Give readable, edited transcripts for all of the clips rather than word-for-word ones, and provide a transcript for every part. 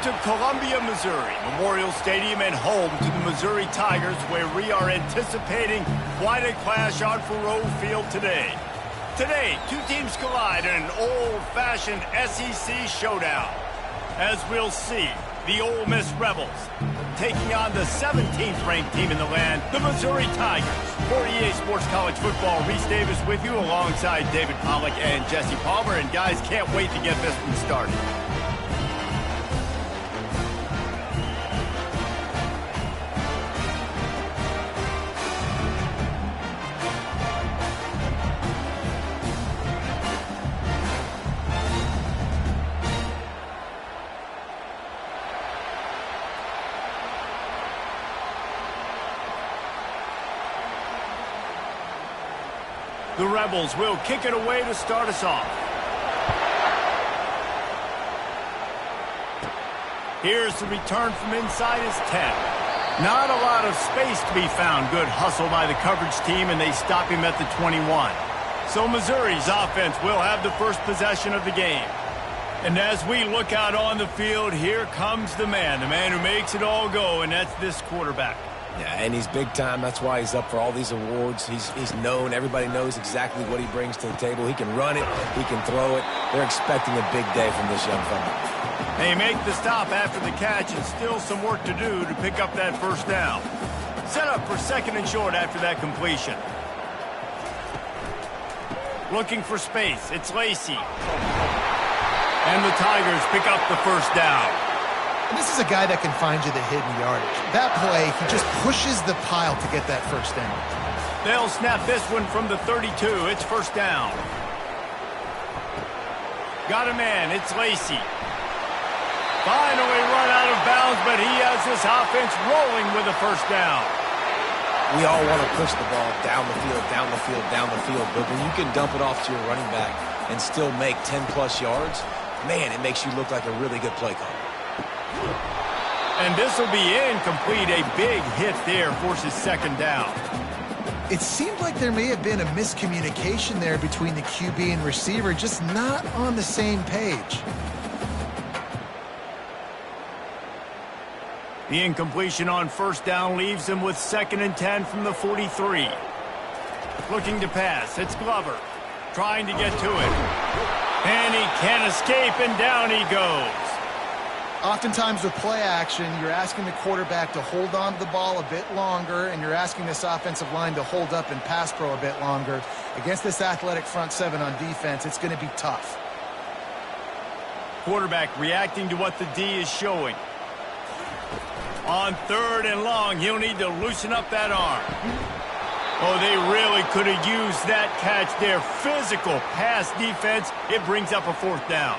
to Columbia, Missouri, Memorial Stadium and home to the Missouri Tigers, where we are anticipating quite a clash on Faurot Field today. Today, two teams collide in an old-fashioned SEC showdown. As we'll see, the Ole Miss Rebels taking on the 17th-ranked team in the land, the Missouri Tigers. For EA Sports College Football, Reese Davis with you alongside David Pollack and Jesse Palmer. And guys, can't wait to get this one started. The Rebels will kick it away to start us off. Here's the return from inside his 10. Not a lot of space to be found. Good hustle by the coverage team, and they stop him at the 21. So Missouri's offense will have the first possession of the game. And as we look out on the field, here comes the man who makes it all go, and that's this quarterback. Yeah, and he's big time. That's why he's up for all these awards. He's known. Everybody knows exactly what he brings to the table. He can run it. He can throw it. They're expecting a big day from this young fella. They make the stop after the catch, and still some work to do to pick up that first down. Set up for second and short after that completion. Looking for space. It's Lacey. And the Tigers pick up the first down. And this is a guy that can find you the hidden yardage. That play, he just pushes the pile to get that first down. They'll snap this one from the 32. It's first down. Got a man. It's Lacey. Finally run out of bounds, but he has this offense rolling with a first down. We all want to push the ball down the field, down the field, down the field. But when you can dump it off to your running back and still make 10-plus yards, man, it makes you look like a really good play caller. And this will be incomplete. A big hit there forces second down. It seemed like there may have been a miscommunication there between the QB and receiver, just not on the same page. The incompletion on first down leaves him with 2nd and 10 from the 43. Looking to pass. It's Glover. Trying to get to it. And he can't escape, and down he goes. Oftentimes with play action, you're asking the quarterback to hold on to the ball a bit longer, and you're asking this offensive line to hold up and pass pro a bit longer. Against this athletic front seven on defense, it's going to be tough. Quarterback reacting to what the D is showing. On 3rd and long, he'll need to loosen up that arm. Oh, they really could have used that catch there. Physical pass defense. It brings up a 4th down.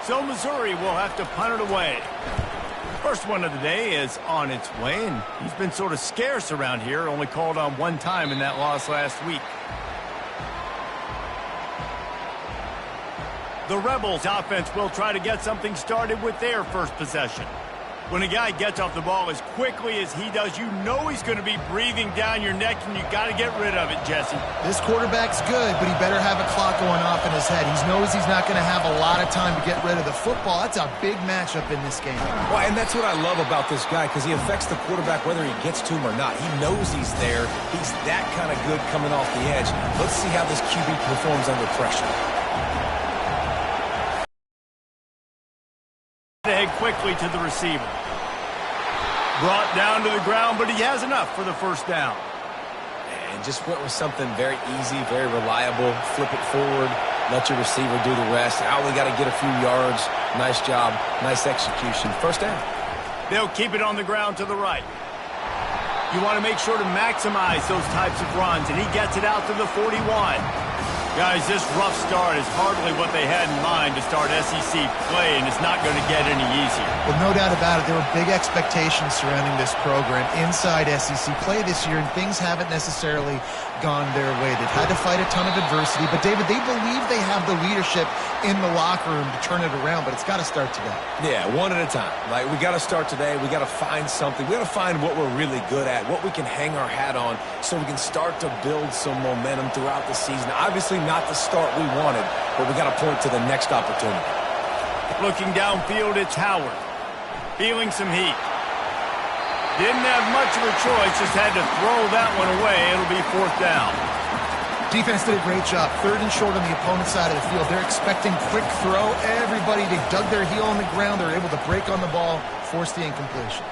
So Missouri will have to punt it away. First one of the day is on its way, and he's been sort of scarce around here, only called on one time in that loss last week. The Rebels offense will try to get something started with their first possession. When a guy gets off the ball as quickly as he does, you know he's going to be breathing down your neck, and you got to get rid of it, Jesse. This quarterback's good, but he better have a clock going off in his head. He knows he's not going to have a lot of time to get rid of the football. That's a big matchup in this game. Well, and that's what I love about this guy, because he affects the quarterback whether he gets to him or not. He knows he's there. He's that kind of good coming off the edge. Let's see how this QB performs under pressure. Head quickly to the receiver. Brought down to the ground, but he has enough for the first down. And just went with something very easy, very reliable. Flip it forward, let your receiver do the rest. I only got to get a few yards. Nice job, nice execution. First down. They'll keep it on the ground to the right. You want to make sure to maximize those types of runs, and he gets it out to the 41. Guys, this rough start is hardly what they had in mind to start SEC play, and it's not going to get any easier. Well, no doubt about it. There were big expectations surrounding this program inside SEC play this year, and things haven't necessarily gone their way. They've had to fight a ton of adversity, but, David, they believe they have the leadership in the locker room to turn it around, but it's got to start today. Yeah, one at a time. Like, we got to start today. We got to find something. We got to find what we're really good at, what we can hang our hat on, so we can start to build some momentum throughout the season. Obviously, not the start we wanted, but we got to point to the next opportunity. Looking downfield, it's Howard. Feeling some heat. Didn't have much of a choice, just had to throw that one away. It'll be 4th down. Defense did a great job. 3rd and short on the opponent's side of the field. They're expecting quick throw. Everybody, they dug their heel on the ground. They're able to break on the ball, force the incompletion.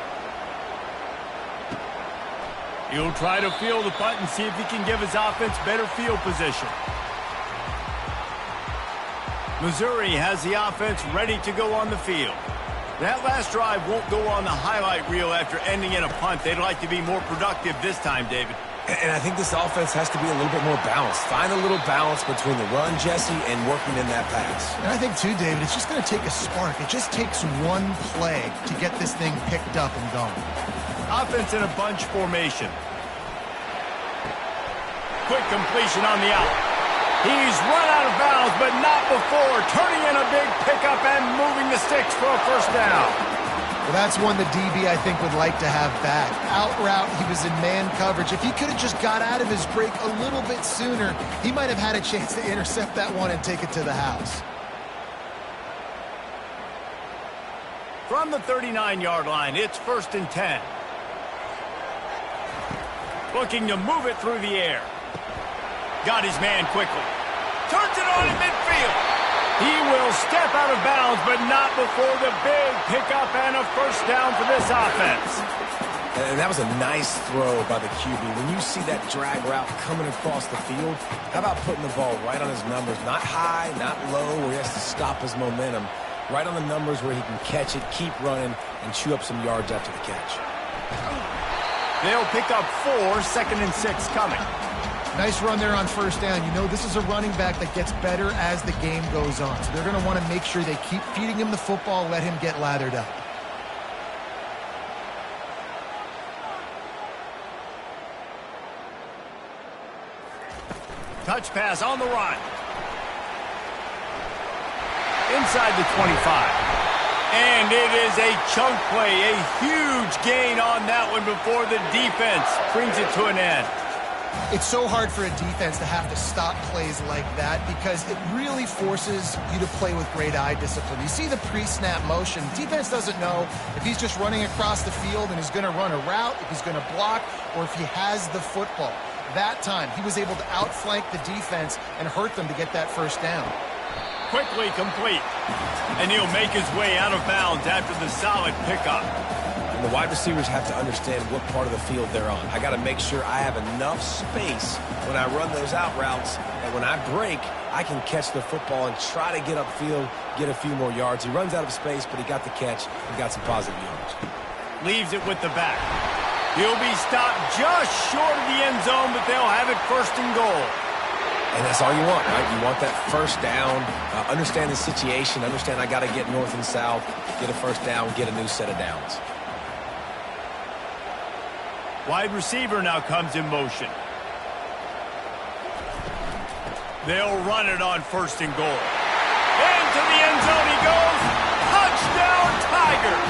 He'll try to field the punt and see if he can give his offense better field position. Missouri has the offense ready to go on the field. That last drive won't go on the highlight reel after ending in a punt. They'd like to be more productive this time, David. And I think this offense has to be a little bit more balanced. Find a little balance between the run, Jesse, and working in that pass. And I think, too, David, it's just going to take a spark. It just takes one play to get this thing picked up and going. Offense in a bunch formation. Quick completion on the out. He's run out of bounds, but not before turning in a big pickup and moving the sticks for a 1st down. Well, that's one the DB, I think, would like to have back. Out route, he was in man coverage. If he could have just got out of his break a little bit sooner, he might have had a chance to intercept that one and take it to the house. From the 39-yard line, it's 1st and 10. Looking to move it through the air. Got his man quickly. Turns it on in midfield. He will step out of bounds, but not before the big pickup and a 1st down for this offense. And that was a nice throw by the QB. When you see that drag route coming across the field, how about putting the ball right on his numbers? Not high, not low, where he has to stop his momentum. Right on the numbers where he can catch it, keep running, and chew up some yards after the catch. They'll pick up 4, 2nd and 6 coming. Nice run there on 1st down. You know, this is a running back that gets better as the game goes on. So they're going to want to make sure they keep feeding him the football, let him get lathered up. Touch pass on the run. Inside the 25. And it is a chunk play, a huge gain on that one before the defense brings it to an end. It's so hard for a defense to have to stop plays like that because it really forces you to play with great eye discipline. You see the pre-snap motion. Defense doesn't know if he's just running across the field and he's going to run a route, if he's going to block, or if he has the football. That time, he was able to outflank the defense and hurt them to get that 1st down. Quickly complete. And he'll make his way out of bounds after the solid pickup. The wide receivers have to understand what part of the field they're on. I got to make sure I have enough space when I run those out routes that when I break, I can catch the football and try to get upfield, get a few more yards. He runs out of space, but he got the catch and got some positive yards. Leaves it with the back. He'll be stopped just short of the end zone, but they'll have it 1st and goal. And that's all you want, right? You want that 1st down, understand the situation, understand I got to get north and south, get a 1st down, get a new set of downs. Wide receiver now comes in motion. They'll run it on 1st and goal. Into the end zone he goes. Touchdown, Tigers!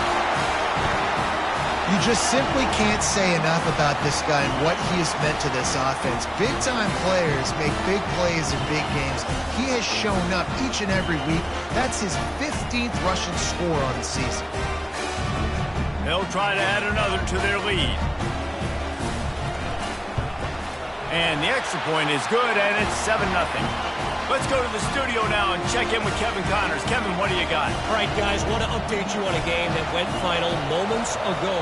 You just simply can't say enough about this guy and what he has meant to this offense. Big-time players make big plays in big games. He has shown up each and every week. That's his 15th rushing score on the season. They'll try to add another to their lead. And the extra point is good, and it's 7-0. Let's go to the studio now and check in with Kevin Connors. Kevin, what do you got? All right, guys, want to update you on a game that went final moments ago.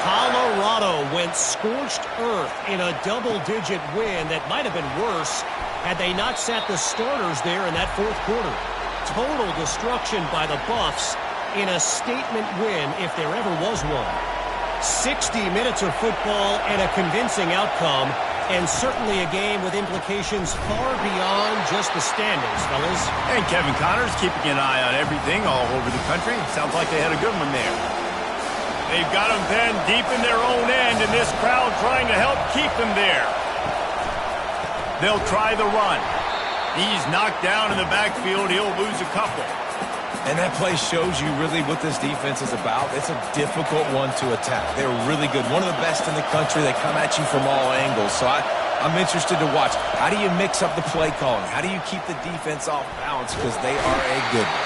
Colorado went scorched earth in a double-digit win that might have been worse had they not sat the starters there in that 4th quarter. Total destruction by the Buffs in a statement win if there ever was one. 60 minutes of football and a convincing outcome. And certainly a game with implications far beyond just the standings, fellas. And Kevin Connors keeping an eye on everything all over the country. Sounds like they had a good one there. They've got them then deep in their own end, and this crowd trying to help keep them there. They'll try the run. He's knocked down in the backfield. He'll lose a couple. And that play shows you really what this defense is about. It's a difficult one to attack. They're really good. One of the best in the country. They come at you from all angles. So I'm interested to watch. How do you mix up the play calling? How do you keep the defense off balance? Because they are a good one.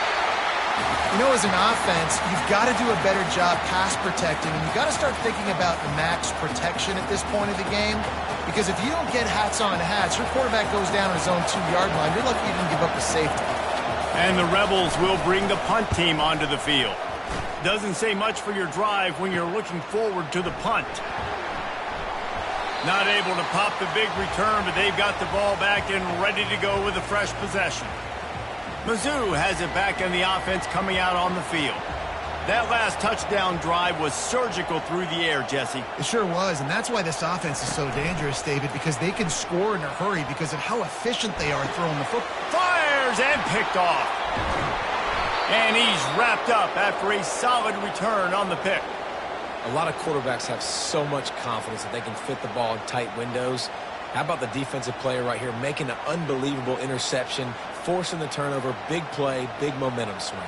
You know, as an offense, you've got to do a better job pass protecting, and you've got to start thinking about max protection at this point of the game, because if you don't get hats on hats, your quarterback goes down on his own 2-yard line. You're lucky you didn't give up a safety. And the Rebels will bring the punt team onto the field. Doesn't say much for your drive when you're looking forward to the punt. Not able to pop the big return, but they've got the ball back and ready to go with a fresh possession. Mizzou has it back in the offense coming out on the field. That last touchdown drive was surgical through the air, Jesse. It sure was, and that's why this offense is so dangerous, David, because they can score in a hurry because of how efficient they are throwing the football. Fires and picked off. And he's wrapped up after a solid return on the pick. A lot of quarterbacks have so much confidence that they can fit the ball in tight windows. How about the defensive player right here making an unbelievable interception, forcing the turnover, big play, big momentum swing.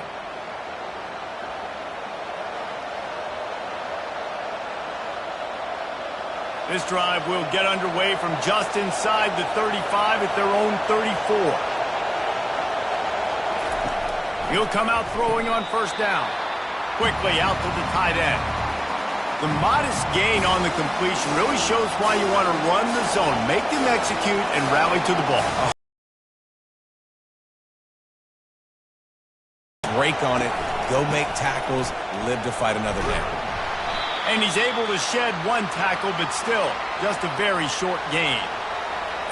This drive will get underway from just inside the 35 at their own 34. He'll come out throwing on first down. Quickly out to the tight end. The modest gain on the completion really shows why you want to run the zone, make them execute, and rally to the ball. Break on it, go make tackles, live to fight another day. And he's able to shed one tackle, but still, just a very short gain.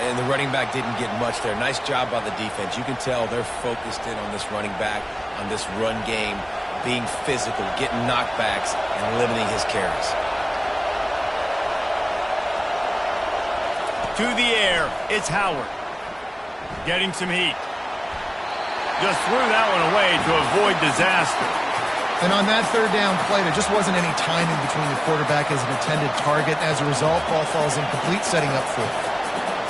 And the running back didn't get much there. Nice job by the defense. You can tell they're focused in on this running back, on this run game, being physical, getting knockbacks, and limiting his carries. To the air, it's Howard. Getting some heat. Just threw that one away to avoid disaster. And on that third down play, there just wasn't any timing between the quarterback as an intended target. As a result, ball falls incomplete, setting up fourth.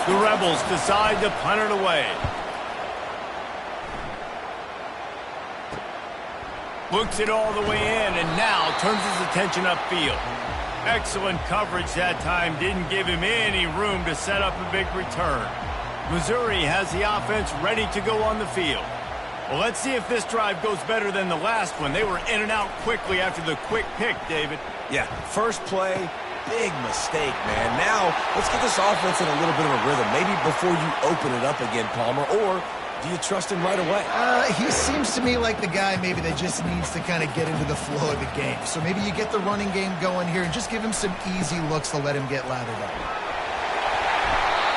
The Rebels decide to punt it away. Looks it all the way in and now turns his attention upfield. Excellent coverage that time. Didn't give him any room to set up a big return. Missouri has the offense ready to go on the field. Well, let's see if this drive goes better than the last one. They were in and out quickly after the quick pick, David. Yeah, first play, big mistake, man. Now, let's get this offense in a little bit of a rhythm. Maybe before you open it up again, Palmer, or do you trust him right away? He seems to me like the guy maybe that just needs to kind of get into the flow of the game. So maybe you get the running game going here and just give him some easy looks to let him get lathered up.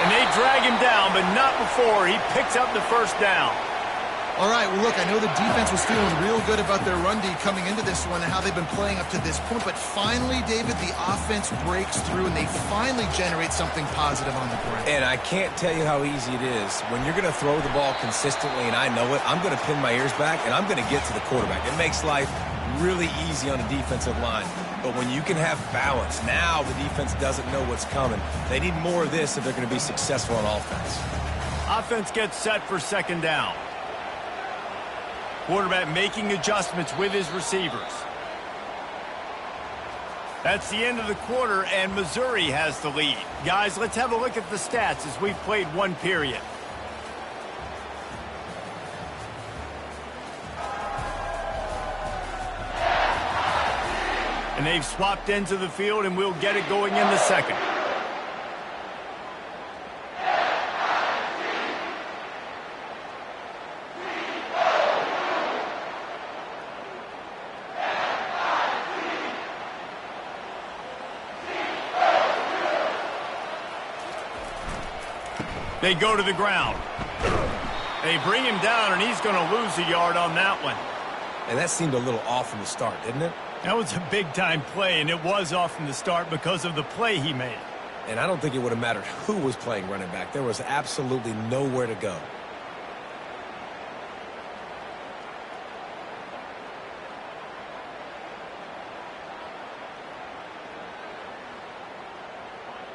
And they drag him down, but not before he picks up the first down. All right, well, look, I know the defense was feeling real good about their run D coming into this one and how they've been playing up to this point, but finally, David, the offense breaks through and they finally generate something positive on the ground. And I can't tell you how easy it is. When you're going to throw the ball consistently, and I know it, I'm going to pin my ears back, and I'm going to get to the quarterback. It makes life really easy on the defensive line. But when you can have balance, now the defense doesn't know what's coming. They need more of this if they're going to be successful on offense. Offense gets set for second down. Quarterback making adjustments with his receivers. That's the end of the quarter, and Missouri has the lead. Guys, let's have a look at the stats as we've played one period. And they've swapped into the field, and we'll get it going in the second. They go to the ground. They bring him down, and he's going to lose a yard on that one. And that seemed a little off from the start, didn't it? That was a big-time play, and it was off from the start because of the play he made. And I don't think it would have mattered who was playing running back. There was absolutely nowhere to go.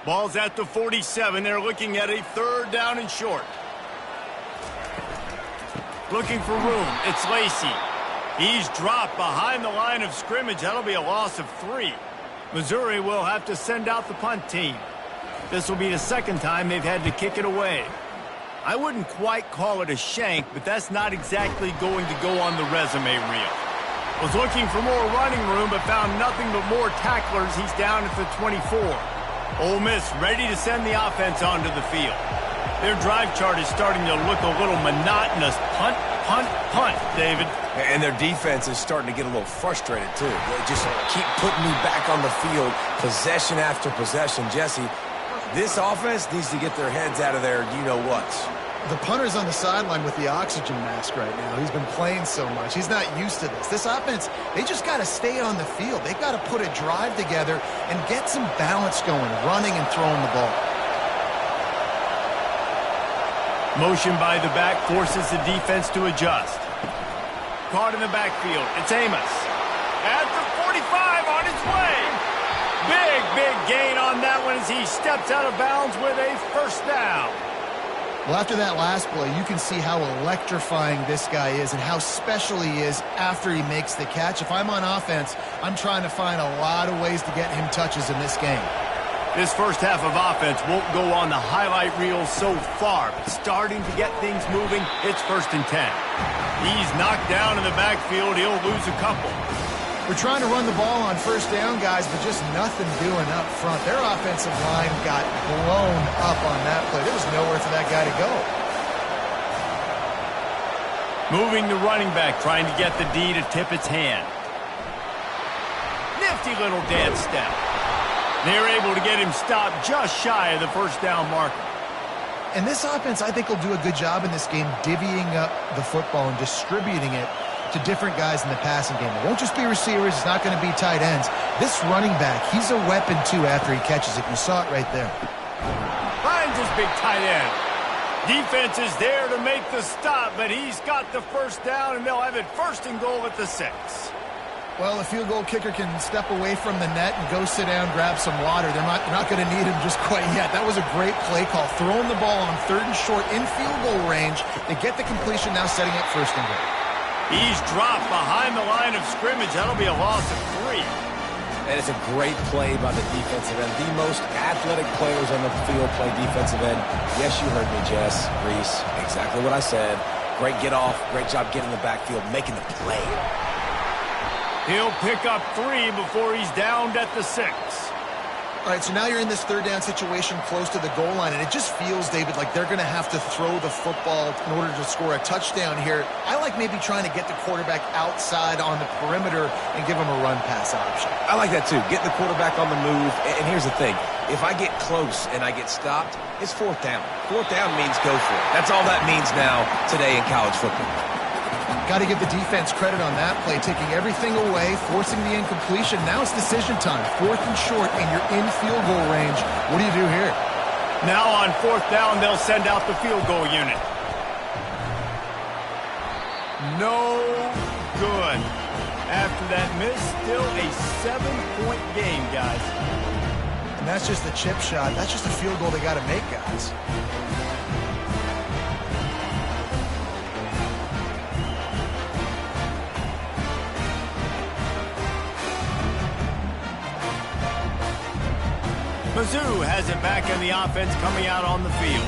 Ball's at the 47. They're looking at a third down and short. Looking for room. It's Lacey. He's dropped behind the line of scrimmage. That'll be a loss of 3. Missouri will have to send out the punt team. This will be the second time they've had to kick it away. I wouldn't quite call it a shank, but that's not exactly going to go on the resume reel. Was looking for more running room, but found nothing but more tacklers. He's down at the 24. Ole Miss ready to send the offense onto the field. Their drive chart is starting to look a little monotonous. Punt, punt, punt, David. And their defense is starting to get a little frustrated, too. They just keep putting me back on the field, possession after possession. Jesse, this offense needs to get their heads out of their you-know-whats. The punter's on the sideline with the oxygen mask right now. He's been playing so much. He's not used to this. This offense, they just got to stay on the field. They've got to put a drive together and get some balance going, running and throwing the ball. Motion by the back forces the defense to adjust. Caught in the backfield. It's Amos. At the 45 on his way. Big gain on that one as he steps out of bounds with a first down. Well, after that last play, you can see how electrifying this guy is and how special he is after he makes the catch. If I'm on offense, I'm trying to find a lot of ways to get him touches in this game. This first half of offense won't go on the highlight reel so far, but starting to get things moving, it's 1st and 10. He's knocked down in the backfield. He'll lose a couple. We're trying to run the ball on first down, guys, but just nothing doing up front. Their offensive line got blown up on that play. There was nowhere for that guy to go. Moving the running back, trying to get the D to tip its hand. Nifty little dance step. They're able to get him stopped just shy of the first down marker. And this offense, I think, will do a good job in this game divvying up the football and distributing it to different guys in the passing game. It won't just be receivers. It's not going to be tight ends. This running back, he's a weapon, too, after he catches it. You saw it right there. Finds his big tight end. Defense is there to make the stop, but he's got the first down, and they'll have it 1st and goal at the 6. Well, a field goal kicker can step away from the net and go sit down, grab some water. They're not going to need him just quite yet. That was a great play call. Throwing the ball on 3rd and short in field goal range. They get the completion, now setting up 1st and goal. He's dropped behind the line of scrimmage. That'll be a loss of 3. And it's a great play by the defensive end. The most athletic players on the field play defensive end. Yes, you heard me, Jess, Reese. Exactly what I said. Great get off. Great job getting in the backfield, making the play. He'll pick up 3 before he's downed at the 6. All right, so now you're in this 3rd down situation close to the goal line, and it just feels, David, like they're going to have to throw the football in order to score a touchdown here. I like maybe trying to get the quarterback outside on the perimeter and give him a run-pass option. I like that, too. Getting the quarterback on the move. And here's the thing. If I get close and I get stopped, it's 4th down. 4th down means go for it. That's all that means now today in college football. Got to give the defense credit on that play, taking everything away, forcing the incompletion. Now it's decision time. 4th and short, and you're in field goal range. What do you do here? Now on 4th down, they'll send out the field goal unit. No good. After that miss, still a 7-point game, guys. And that's just the chip shot. That's just a field goal they got to make, guys. Mizzou has it back in the offense coming out on the field.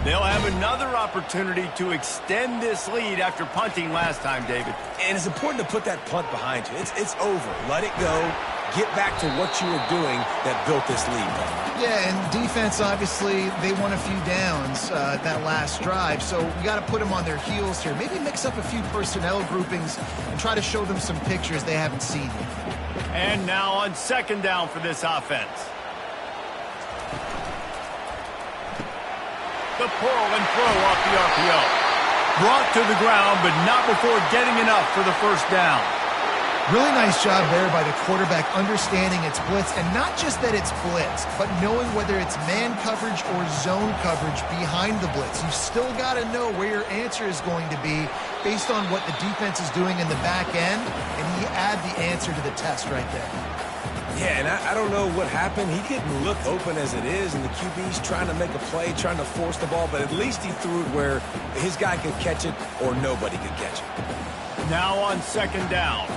They'll have another opportunity to extend this lead after punting last time, David. And it's important to put that punt behind you. It's over. Let it go. Get back to what you were doing that built this lead. Yeah, and defense, obviously, they won a few downs that last drive, so you got to put them on their heels here. Maybe mix up a few personnel groupings and try to show them some pictures they haven't seen yet. And now on 2nd down for this offense. The pull and throw off the RPO. Brought to the ground, but not before getting enough for the first down. Really nice job there by the quarterback understanding it's blitz, and not just that it's blitz, but knowing whether it's man coverage or zone coverage behind the blitz. You've still got to know where your answer is going to be based on what the defense is doing in the back end, and he add the answer to the test right there. Yeah, and I don't know what happened. He didn't look open as it is, and the QB's trying to make a play, trying to force the ball, but at least he threw it where his guy could catch it or nobody could catch it. Now on 2nd down.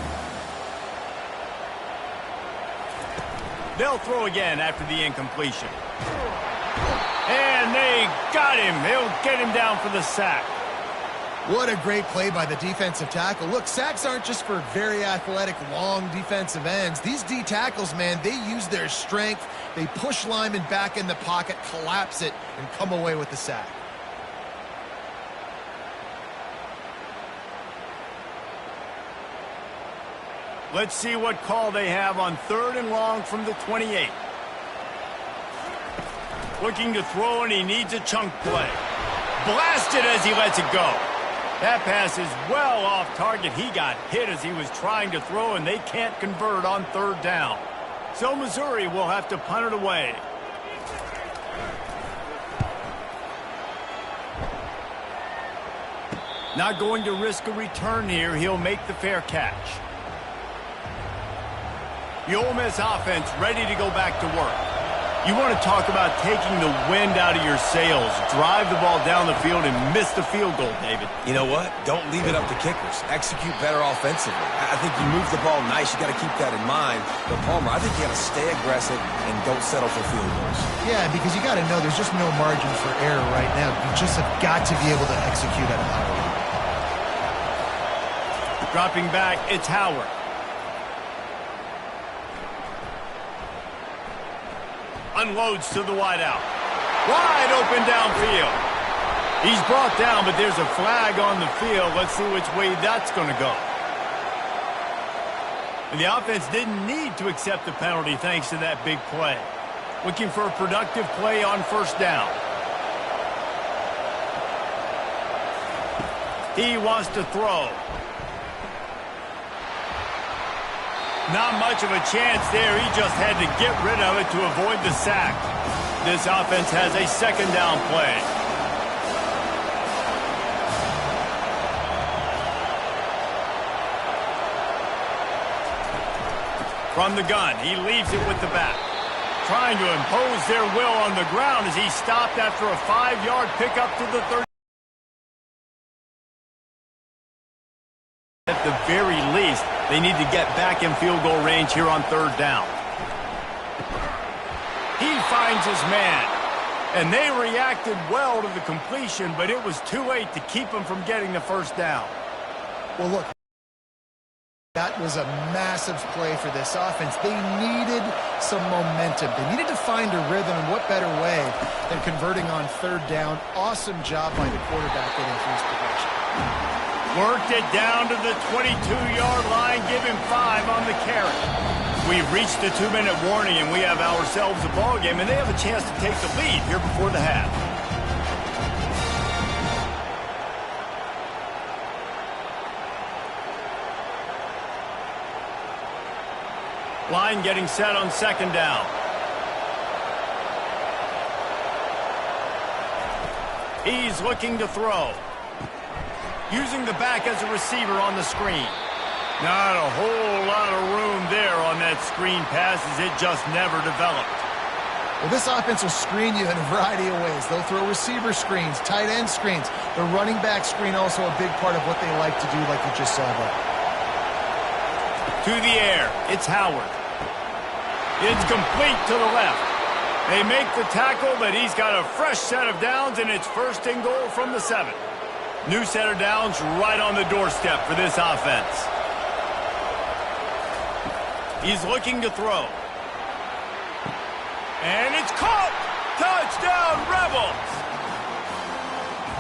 They'll throw again after the incompletion. And they got him. They'll get him down for the sack. What a great play by the defensive tackle. Look, sacks aren't just for very athletic, long defensive ends. These D tackles, man, they use their strength. They push linemen back in the pocket, collapse it, and come away with the sack. Let's see what call they have on 3rd and long from the 28. Looking to throw, and he needs a chunk play. Blasted as he lets it go. That pass is well off target. He got hit as he was trying to throw, and they can't convert on 3rd down. So Missouri will have to punt it away. Not going to risk a return here. He'll make the fair catch. The Ole Miss offense ready to go back to work. You want to talk about taking the wind out of your sails. Drive the ball down the field and miss the field goal, David. You know what? Don't leave it up to kickers. Execute better offensively. I think you move the ball nice. You got to keep that in mind. But, Palmer, I think you got to stay aggressive and don't settle for field goals. Yeah, because you got to know there's just no margin for error right now. You just have got to be able to execute at a high level. Dropping back, it's Howard. Unloads to the wideout. Wide open downfield. He's brought down, but there's a flag on the field. Let's see which way that's going to go. And the offense didn't need to accept the penalty thanks to that big play. Looking for a productive play on 1st down. He wants to throw. Not much of a chance there. He just had to get rid of it to avoid the sack. This offense has a 2nd down play. From the gun, he leaves it with the back. Trying to impose their will on the ground as he stopped after a 5-yard pickup to the 30. At the very least, they need to get back in field goal range here on 3rd down. He finds his man, and they reacted well to the completion, but it was too late to keep him from getting the 1st down. Well, look, that was a massive play for this offense. They needed some momentum. They needed to find a rhythm, and what better way than converting on 3rd down. Awesome job by the quarterback getting through his progression. Worked it down to the 22-yard line. Give him 5 on the carry. We've reached the 2-minute warning, and we have ourselves a ball game, and they have a chance to take the lead here before the half. Line getting set on 2nd down. He's looking to throw. Using the back as a receiver on the screen. Not a whole lot of room there on that screen pass as it just never developed. Well, this offense will screen you in a variety of ways. They'll throw receiver screens, tight end screens. The running back screen also a big part of what they like to do, like you just saw there. To the air, it's Howard. It's complete to the left. They make the tackle, but he's got a fresh set of downs, and it's 1st and goal from the 7. New set of downs right on the doorstep for this offense. He's looking to throw. And it's caught! Touchdown, Rebels!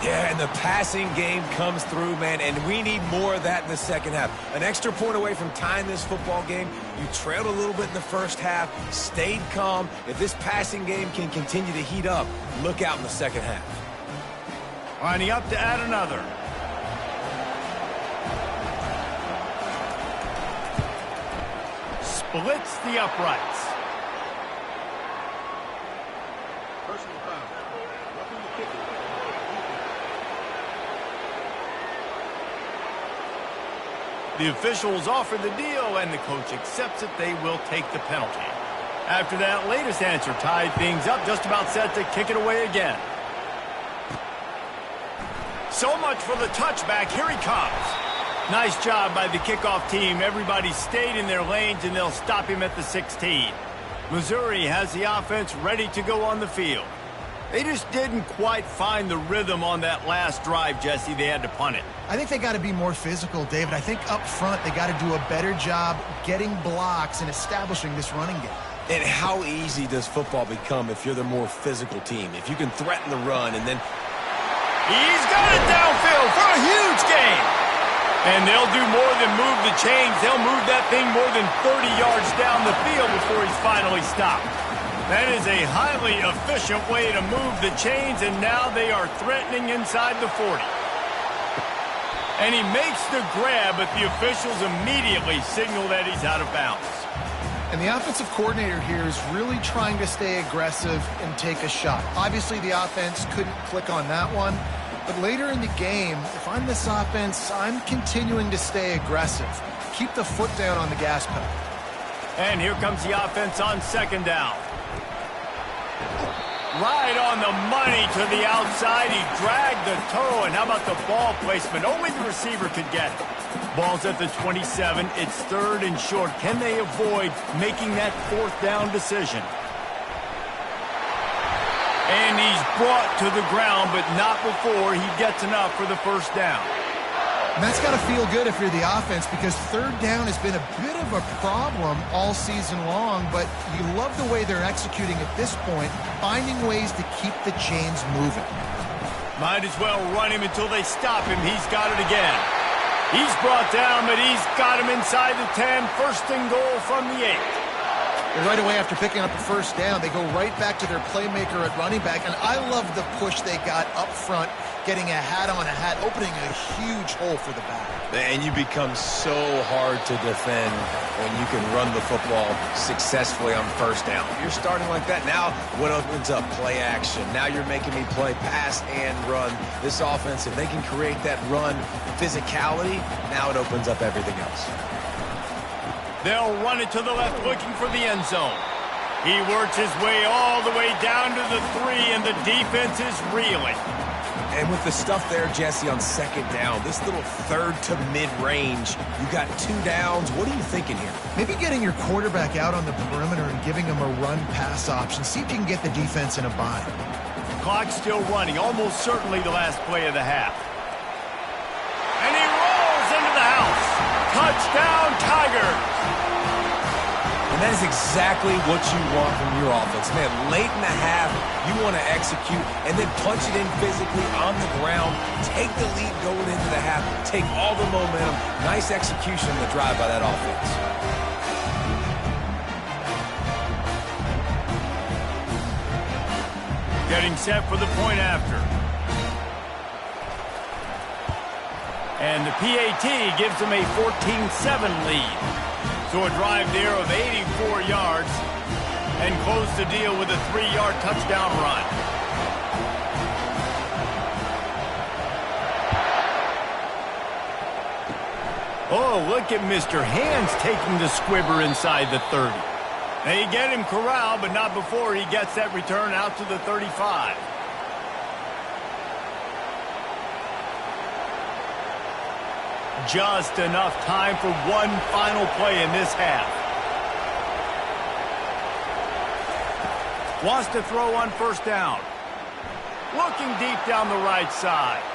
Yeah, and the passing game comes through, man, and we need more of that in the 2nd half. An extra point away from tying this football game. You trailed a little bit in the 1st half, stayed calm. If this passing game can continue to heat up, look out in the 2nd half. Lining up to add another. Splits the uprights. Personal foul. Roughing the kicker. The officials offer the deal, and the coach accepts it. They will take the penalty. After that latest answer tied things up, just about set to kick it away again. So much for the touchback. Here he comes. Nice job by the kickoff team. Everybody stayed in their lanes, and they'll stop him at the 16. Missouri has the offense ready to go on the field. They just didn't quite find the rhythm on that last drive, Jesse. They had to punt it. I think they got to be more physical, David. I think up front they got to do a better job getting blocks and establishing this running game. And how easy does football become if you're the more physical team? If you can threaten the run and then... He's got it downfield for a huge gain. And they'll do more than move the chains. They'll move that thing more than 30 yards down the field before he's finally stopped. That is a highly efficient way to move the chains, and now they are threatening inside the 40. And he makes the grab, but the officials immediately signal that he's out of bounds. And the offensive coordinator here is really trying to stay aggressive and take a shot. Obviously, the offense couldn't click on that one. But later in the game, if I'm this offense, I'm continuing to stay aggressive. Keep the foot down on the gas pedal. And here comes the offense on second down. Right on the money to the outside. He dragged the toe. And how about the ball placement? Only the receiver could get it. Ball's at the 27. It's third and short. Can they avoid making that fourth down decision? And he's brought to the ground, but not before he gets enough for the first down. And that's got to feel good if you're the offense, because third down has been a bit of a problem all season long, but you love the way they're executing at this point, finding ways to keep the chains moving. Might as well run him until they stop him. He's got it again. He's brought down, but he's got him inside the 10. First and goal from the 8. And right away after picking up the first down, they go right back to their playmaker at running back. And I love the push they got up front, getting a hat on a hat, opening a huge hole for the back. And you become so hard to defend when you can run the football successfully on first down. You're starting like that. Now what opens up? Play action. Now you're making me play pass and run. This offense, if they can create that run physicality, now it opens up everything else. They'll run it to the left, looking for the end zone. He works his way all the way down to the 3, and the defense is reeling. And with the stuff there, Jesse, on second down, this little third to mid-range, you got 2 downs. What are you thinking here? Maybe getting your quarterback out on the perimeter and giving him a run-pass option. See if you can get the defense in a bind. Clock still running, almost certainly the last play of the half. And he rolls into the house. Touchdown, Tigers! And that is exactly what you want from your offense. Man, late in the half, you want to execute and then punch it in physically on the ground. Take the lead going into the half. Take all the momentum. Nice execution on the drive by that offense. Getting set for the point after. And the PAT gives them a 14-7 lead. So a drive there of 84 yards and close the deal with a 3-yard touchdown run. Oh, look at Mr. Hands taking the squibber inside the 30. They get him corralled, but not before he gets that return out to the 35. Just enough time for one final play in this half. Wants to throw on first down. Looking deep down the right side.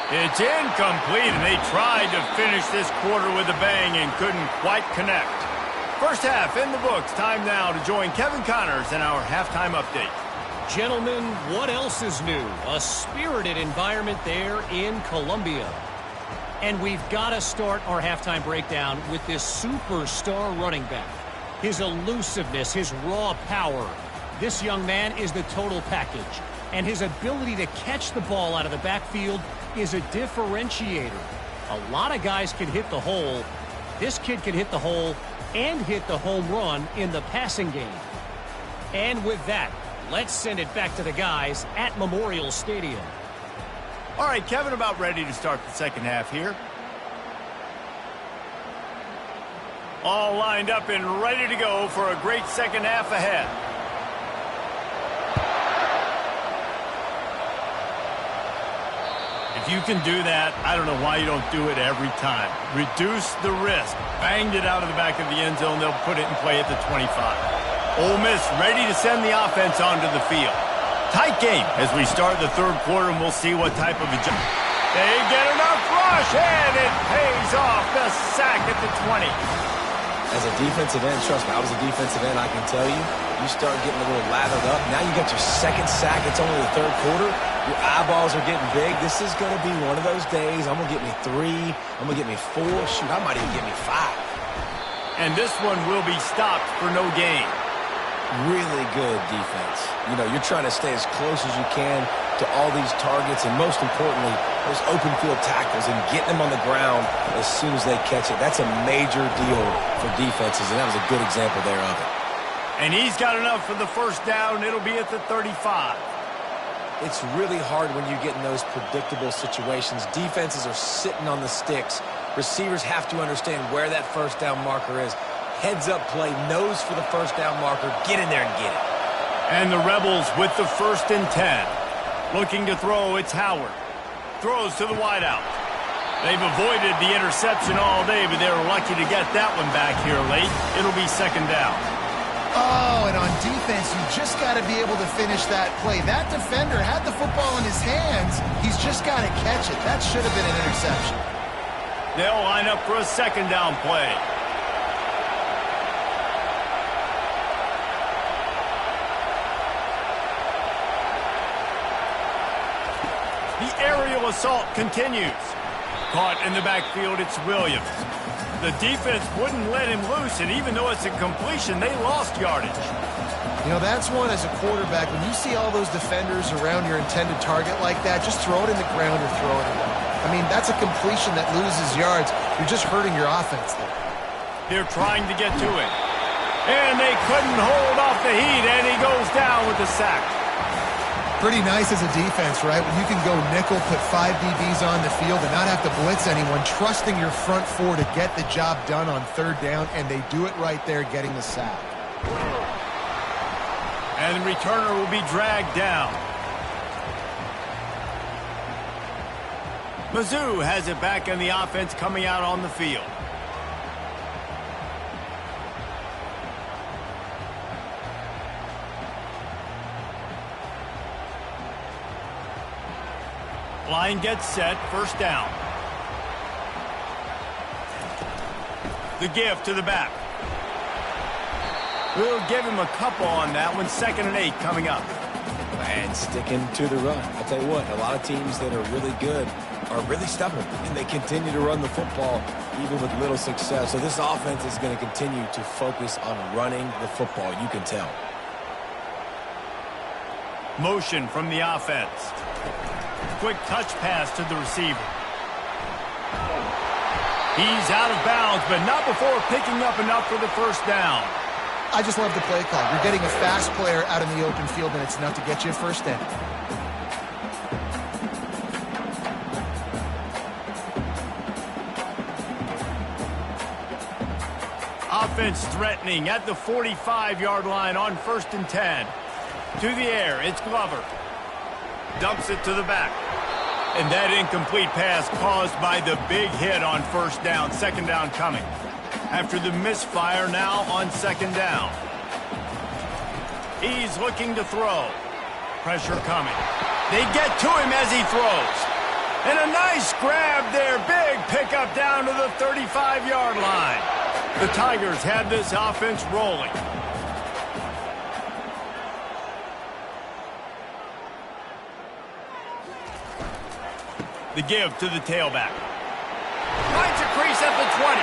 It's incomplete, and they tried to finish this quarter with a bang and couldn't quite connect. First half in the books. Time now to join Kevin Connors in our halftime update. Gentlemen, what else is new? A spirited environment there in Columbia. And we've got to start our halftime breakdown with this superstar running back. His elusiveness, his raw power. This young man is the total package. And his ability to catch the ball out of the backfield is a differentiator. A lot of guys can hit the hole. This kid can hit the hole and hit the home run in the passing game. And with that, let's send it back to the guys at Memorial Stadium. All right, Kevin, about ready to start the second half here. All lined up and ready to go for a great second half ahead. If you can do that, I don't know why you don't do it every time. Reduce the risk. Banged it out of the back of the end zone. They'll put it in play at the 25. Ole Miss ready to send the offense onto the field. Tight game as we start the third quarter, and we'll see what type of adjustment. They get enough rush, and it pays off. The sack at the 20. As a defensive end, trust me, I was a defensive end, I can tell you, you start getting a little lathered up. Now you got your second sack. It's only the third quarter. Your eyeballs are getting big. This is going to be one of those days. I'm going to get me 3. I'm going to get me 4. Shoot, I might even get me 5. And this one will be stopped for no gain. Really good defense. You know, you're trying to stay as close as you can to all these targets, and most importantly, those open field tackles and getting them on the ground as soon as they catch it. That's a major deal for defenses, and that was a good example there of it. And he's got enough for the first down. It'll be at the 35. It's really hard when you get in those predictable situations. Defenses are sitting on the sticks. Receivers have to understand where that first down marker is. Heads up play, nose for the first down marker. Get in there and get it. And the Rebels with the 1st and 10. Looking to throw, it's Howard. Throws to the wideout. They've avoided the interception all day, but they were lucky to get that one back here late. It'll be 2nd down. Oh, and on defense, you just got to be able to finish that play. That defender had the football in his hands. He's just got to catch it. That should have been an interception. They'll line up for a 2nd down play. The aerial assault continues. Caught in the backfield, it's Williams. The defense wouldn't let him loose, and even though it's a completion, they lost yardage. You know, that's one as a quarterback. When you see all those defenders around your intended target like that, just throw it in the ground or throw it away. I mean, that's a completion that loses yards. You're just hurting your offense there. They're trying to get to it. And they couldn't hold off the heat, and he goes down with the sack. Pretty nice as a defense, right? When you can go nickel, put 5 DBs on the field and not have to blitz anyone, trusting your front 4 to get the job done on 3rd down, and they do it right there, getting the sack. And the returner will be dragged down. Mizzou has it back in the offense coming out on the field. Line gets set, 1st down. The give to the back. We'll give him a couple on that one. 2nd and 8 coming up. And sticking to the run. I'll tell you what, a lot of teams that are really good are really stubborn, and they continue to run the football even with little success. So this offense is going to continue to focus on running the football. You can tell. Motion from the offense. Quick touch pass to the receiver. He's out of bounds, but not before picking up enough for the 1st down. I just love the play call. You're getting a fast player out in the open field, and it's enough to get you a 1st down. Offense threatening at the 45-yard line on 1st and 10. To the air, it's Glover. Dumps it to the back. And that incomplete pass caused by the big hit on 1st down. 2nd down coming. After the misfire, now on 2nd down. He's looking to throw. Pressure coming. They get to him as he throws. And a nice grab there. Big pickup down to the 35-yard line. The Tigers have this offense rolling. The give to the tailback. Finds a crease at the 20.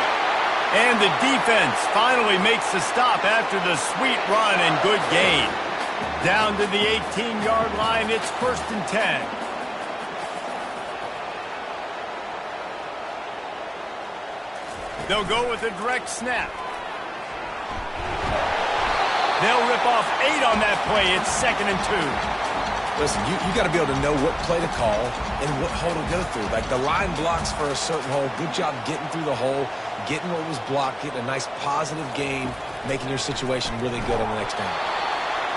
And the defense finally makes the stop after the sweet run and good gain. Down to the 18-yard line, it's 1st and 10. They'll go with a direct snap. They'll rip off 8 on that play. It's 2nd and 2. Listen, you got to be able to know what play to call and what hole to go through. Like the line blocks for a certain hole. Good job getting through the hole, getting what was blocked, getting a nice positive gain, making your situation really good on the next down.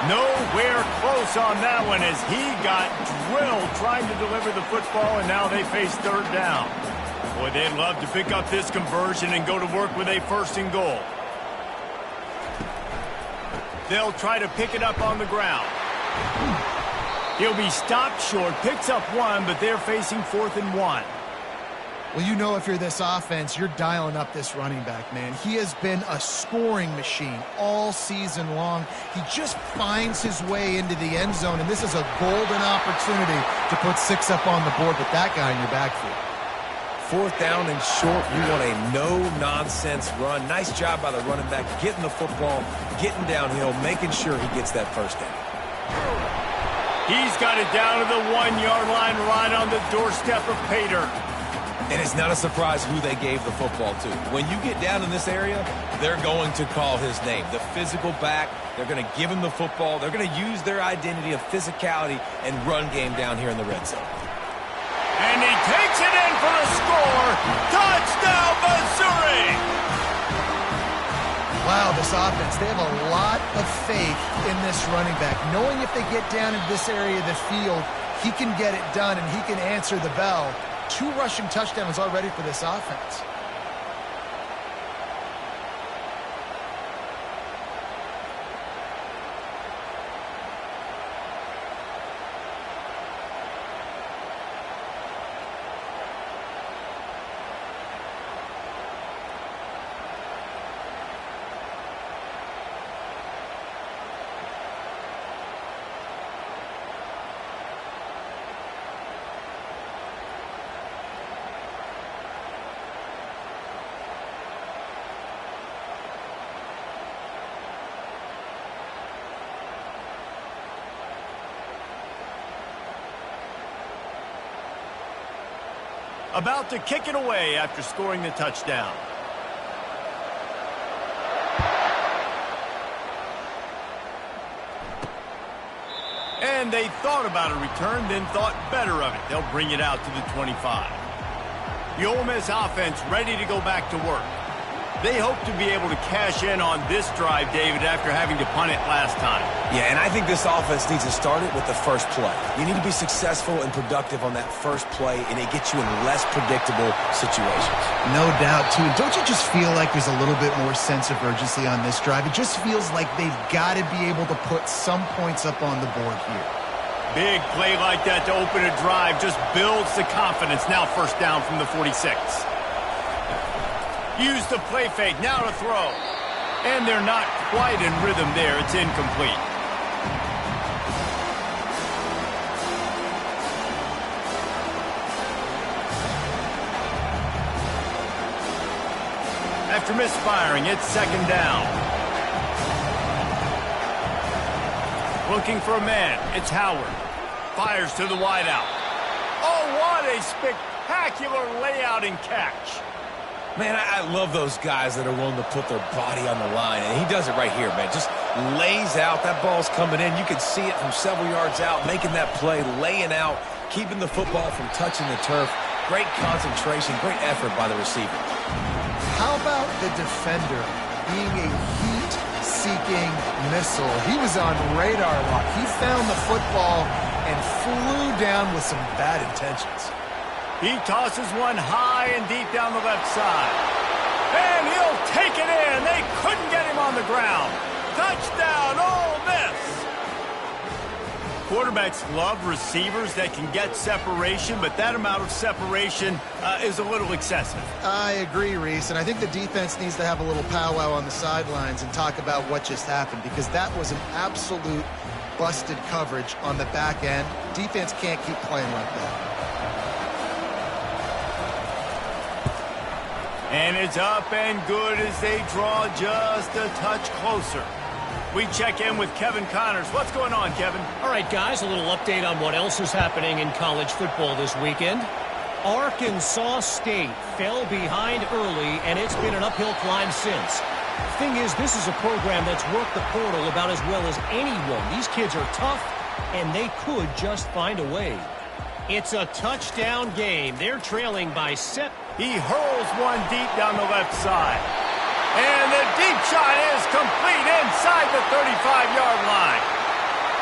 Nowhere close on that one as he got drilled trying to deliver the football, and now they face 3rd down. Boy, they'd love to pick up this conversion and go to work with a 1st and goal. They'll try to pick it up on the ground. He'll be stopped short, picks up one, but they're facing 4th and 1. Well, you know, if you're this offense, you're dialing up this running back, man. He has been a scoring machine all season long. He just finds his way into the end zone, and this is a golden opportunity to put 6 up on the board with that guy in your backfield. 4th down and short, you want a no-nonsense run. Nice job by the running back, getting the football, getting downhill, making sure he gets that first down. He's got it down to the 1-yard line right on the doorstep of pay dirt. And it's not a surprise who they gave the football to. When you get down in this area, they're going to call his name. The physical back, they're going to give him the football. They're going to use their identity of physicality and run game down here in the red zone. And he takes it in for a score. Touchdown, Missouri! Wow, this offense, they have a lot of faith in this running back. Knowing if they get down in this area of the field, he can get it done and he can answer the bell. 2 rushing touchdowns already for this offense. About to kick it away after scoring the touchdown. And they thought about a return, then thought better of it. They'll bring it out to the 25. The Ole Miss offense ready to go back to work. They hope to be able to cash in on this drive, David, after having to punt it last time. Yeah, and I think this offense needs to start it with the first play. You need to be successful and productive on that first play, and it gets you in less predictable situations. No doubt, too. And don't you just feel like there's a little bit more sense of urgency on this drive? It just feels like they've got to be able to put some points up on the board here. Big play like that to open a drive just builds the confidence. Now 1st down from the 46. Use the play fake, now to throw. And they're not quite in rhythm there. It's incomplete. After misfiring, it's 2nd down. Looking for a man, it's Howard. Fires to the wideout. Oh, what a spectacular layout and catch. Man, I love those guys that are willing to put their body on the line, and he does it right here, man. Just lays out. That ball's coming in. You can see it from several yards out, making that play, laying out, keeping the football from touching the turf. Great concentration, great effort by the receiver. How about the defender being a heat-seeking missile? He was on radar lock. He found the football and flew down with some bad intentions. He tosses one high and deep down the left side. And he'll take it in. They couldn't get him on the ground. Touchdown, Ole Miss. Quarterbacks love receivers that can get separation, but that amount of separation is a little excessive. I agree, Reese, and I think the defense needs to have a little powwow on the sidelines and talk about what just happened, because that was an absolute busted coverage on the back end. Defense can't keep playing like that. And it's up and good as they draw just a touch closer. We check in with Kevin Connors. What's going on, Kevin? All right, guys, a little update on what else is happening in college football this weekend. Arkansas State fell behind early, and it's been an uphill climb since. Thing is, this is a program that's worked the portal about as well as anyone. These kids are tough, and they could just find a way. It's a touchdown game. They're trailing by 7. He hurls one deep down the left side. And the deep shot is complete inside the 35-yard line.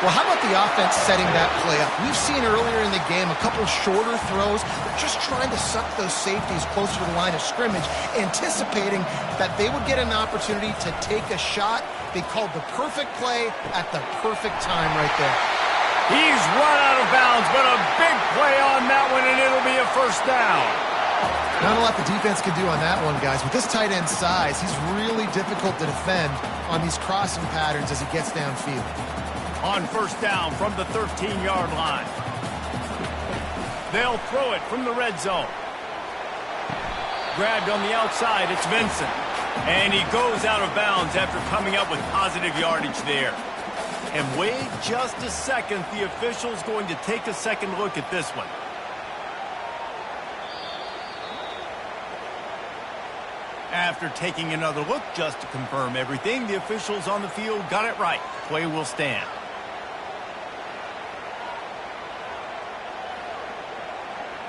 Well, how about the offense setting that play up? We've seen earlier in the game a couple shorter throws. They're just trying to suck those safeties closer to the line of scrimmage, anticipating that they would get an opportunity to take a shot. They called the perfect play at the perfect time right there. He's run out of bounds, but a big play on that one, and it'll be a first down. Not a lot the defense can do on that one, guys. With this tight end size, he's really difficult to defend on these crossing patterns as he gets downfield. On first down from the 13-yard line. They'll throw it from the red zone. Grabbed on the outside, it's Vincent. And he goes out of bounds after coming up with positive yardage there. And wait just a second, the official's going to take a second look at this one. After taking another look just to confirm everything, the officials on the field got it right. Play will stand.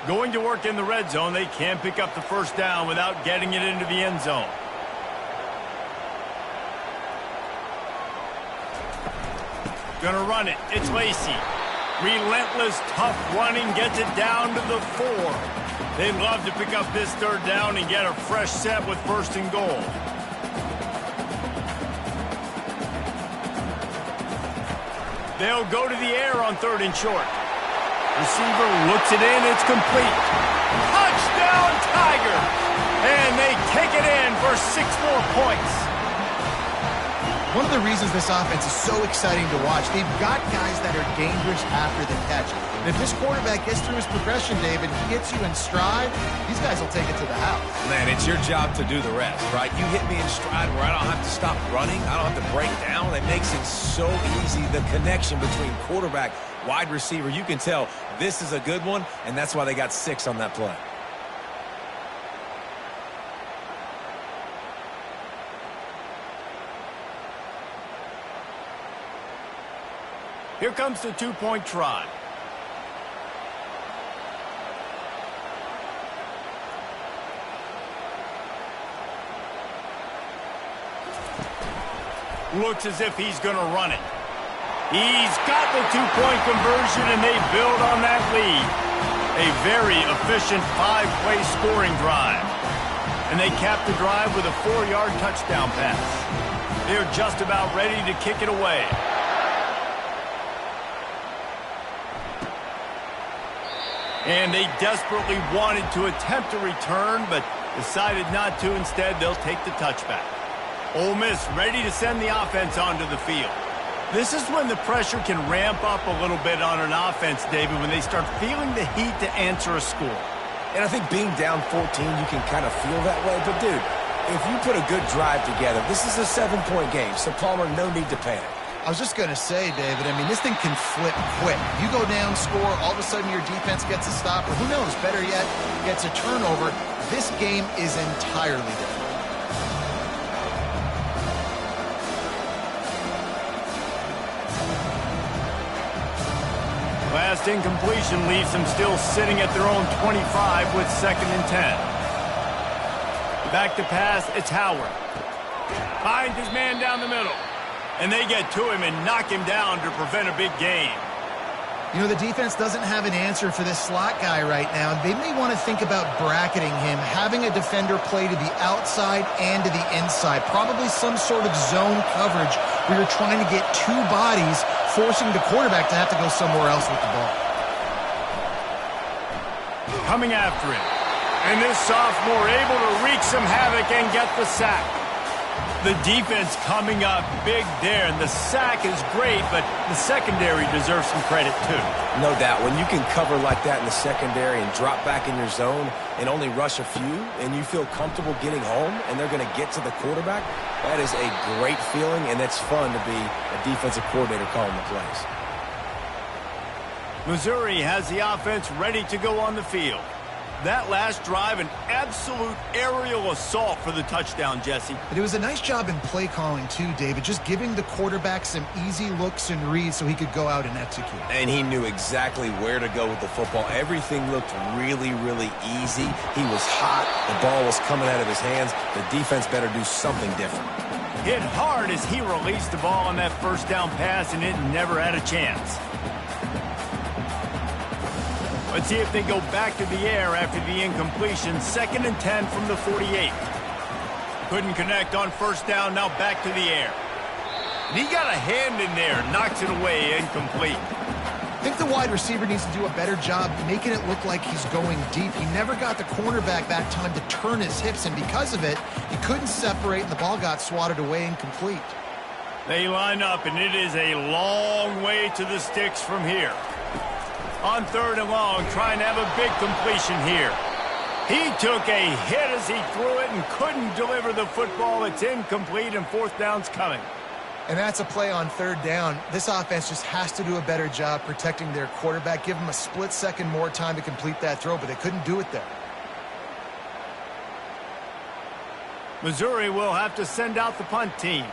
Going to work in the red zone, they can't pick up the first down without getting it into the end zone. Gonna run it. It's Lacey. Relentless, tough running, gets it down to the 4. They'd love to pick up this third down and get a fresh set with first and goal. They'll go to the air on 3rd and short. Receiver looks it in. It's complete. Touchdown, Tigers! And they take it in for 6 more points. One of the reasons this offense is so exciting to watch, they've got guys that are dangerous after the catch. And if this quarterback gets through his progression, David, he gets you in stride, these guys will take it to the house. Man, it's your job to do the rest, right? You hit me in stride where I don't have to stop running. I don't have to break down. It makes it so easy. The connection between quarterback, wide receiver, you can tell this is a good one, and that's why they got 6 on that play. Here comes the 2-point try. Looks as if he's going to run it. He's got the 2-point conversion, and they build on that lead. A very efficient 5-play scoring drive. And they cap the drive with a 4-yard touchdown pass. They're just about ready to kick it away. And they desperately wanted to attempt a return, but decided not to. Instead, they'll take the touchback. Ole Miss ready to send the offense onto the field. This is when the pressure can ramp up a little bit on an offense, David, when they start feeling the heat to answer a score. And I think being down 14, you can kind of feel that way. But, dude, if you put a good drive together, this is a 7-point game. So, Palmer, no need to panic. I was just going to say, David, I mean, this thing can flip quick. You go down, score, all of a sudden your defense gets a stop, or who knows, better yet, gets a turnover. This game is entirely different. Last incompletion leaves them still sitting at their own 25 with 2nd and 10. Back to pass, it's Howard. Finds his man down the middle. And they get to him and knock him down to prevent a big gain. You know, the defense doesn't have an answer for this slot guy right now. They may want to think about bracketing him, having a defender play to the outside and to the inside. Probably some sort of zone coverage where you're trying to get 2 bodies, forcing the quarterback to have to go somewhere else with the ball. Coming after him. And this sophomore able to wreak some havoc and get the sack. The defense coming up big there, and the sack is great, but the secondary deserves some credit too. No doubt. When you can cover like that in the secondary and drop back in your zone and only rush a few, and you feel comfortable getting home, and they're going to get to the quarterback, that is a great feeling, and it's fun to be a defensive coordinator calling the plays. Missouri has the offense ready to go on the field. That last drive, an absolute aerial assault for the touchdown, Jesse. But it was a nice job in play calling, too, David, just giving the quarterback some easy looks and reads so he could go out and execute. And he knew exactly where to go with the football. Everything looked really, really easy. He was hot. The ball was coming out of his hands. The defense better do something different. hit hard as he released the ball on that first down pass, and it never had a chance. Let's see if they go back to the air after the incompletion. 2nd and 10 from the 48. Couldn't connect on first down, now back to the air. And he got a hand in there, knocks it away, incomplete. I think the wide receiver needs to do a better job making it look like he's going deep. He never got the cornerback that time to turn his hips, and because of it, he couldn't separate, and the ball got swatted away incomplete. They line up, and it is a long way to the sticks from here. On 3rd and long, trying to have a big completion here. He took a hit as he threw it and couldn't deliver the football. It's incomplete, and 4th down's coming. And that's a play on 3rd down. This offense just has to do a better job protecting their quarterback. Give him a split second more time to complete that throw, but they couldn't do it there. Missouri will have to send out the punt team.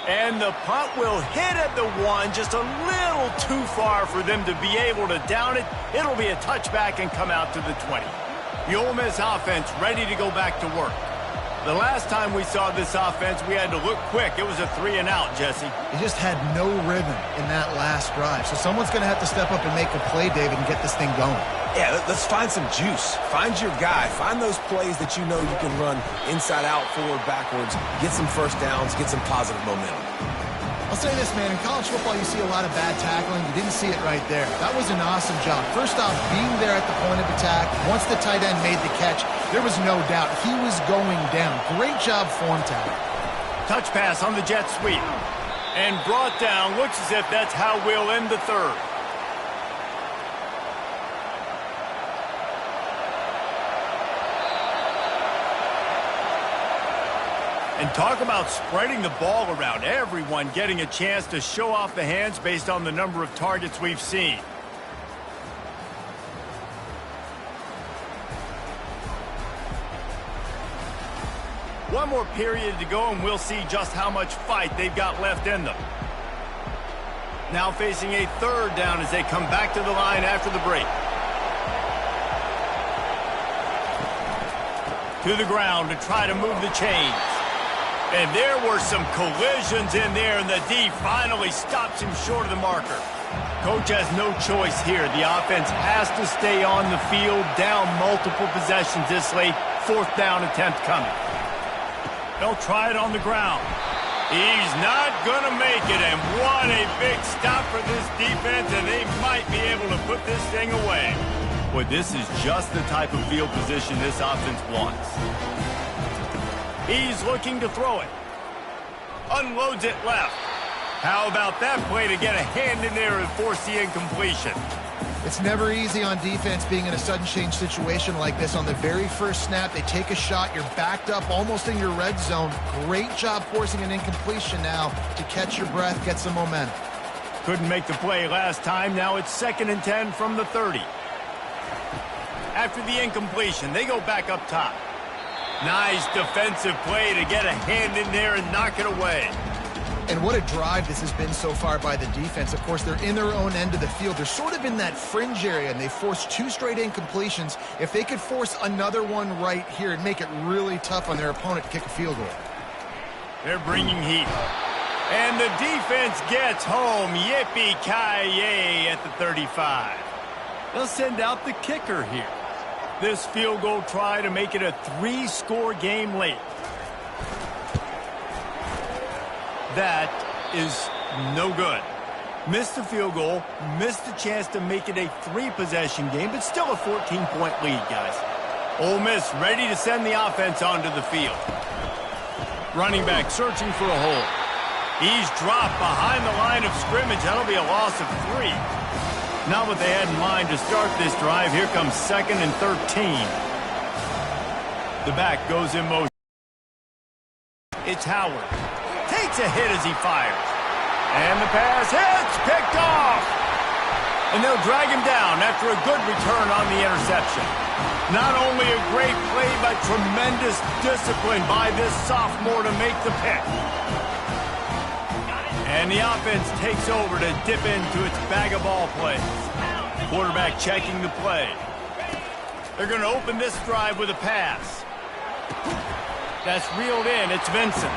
And the punt will hit at the 1, just a little too far for them to be able to down it. It'll be a touchback and come out to the 20. The Ole Miss offense ready to go back to work. The last time we saw this offense, we had to look quick. It was a 3-and-out, Jesse. He just had no rhythm in that last drive. So someone's going to have to step up and make a play, David, and get this thing going. Yeah, let's find some juice. Find your guy. Find those plays that you know you can run inside out, forward, backwards. Get some first downs. Get some positive momentum. I'll say this, man. In college football, you see a lot of bad tackling. You didn't see it right there. That was an awesome job. First off, being there at the point of attack. Once the tight end made the catch, there was no doubt he was going down. Great job form tackle. Touch pass on the jet sweep. And brought down. Looks as if that's how we'll end the 3rd. And talk about spreading the ball around. Everyone getting a chance to show off the hands based on the number of targets we've seen. One more period to go, and we'll see just how much fight they've got left in them. Now facing a 3rd down as they come back to the line after the break. To the ground to try to move the chains. And there were some collisions in there, and the D finally stops him short of the marker. Coach has no choice here. The offense has to stay on the field, down multiple possessions this late. 4th down attempt coming. They'll try it on the ground. He's not going to make it, and what a big stop for this defense, and they might be able to put this thing away. Boy, this is just the type of field position this offense wants. He's looking to throw it. Unloads it left. How about that play to get a hand in there and force the incompletion? It's never easy on defense being in a sudden change situation like this. On the very first snap, they take a shot. You're backed up almost in your red zone. Great job forcing an incompletion now to catch your breath, get some momentum. Couldn't make the play last time. Now it's 2nd and 10 from the 30. After the incompletion, they go back up top. Nice defensive play to get a hand in there and knock it away. And what a drive this has been so far by the defense. Of course, they're in their own end of the field. They're sort of in that fringe area, and they forced 2 straight incompletions. If they could force another one right here and make it really tough on their opponent to kick a field goal. They're bringing heat. And the defense gets home. Yippee-ki-yay at the 35. They'll send out the kicker here. This field goal try to make it a 3-score game late. That is no good. Missed the field goal, missed the chance to make it a 3-possession game, but still a 14-point lead, guys. Ole Miss ready to send the offense onto the field. Running back searching for a hole. He's dropped behind the line of scrimmage. That'll be a loss of 3. Not what they had in mind to start this drive. Here comes 2nd and 13. The back goes in motion. It's Howard. Takes a hit as he fires. And the pass hits, picked off. And they'll drag him down after a good return on the interception. Not only a great play, but tremendous discipline by this sophomore to make the pick. And the offense takes over to dip into its bag of ball plays. Quarterback checking the play. They're going to open this drive with a pass. That's reeled in. It's Vincent.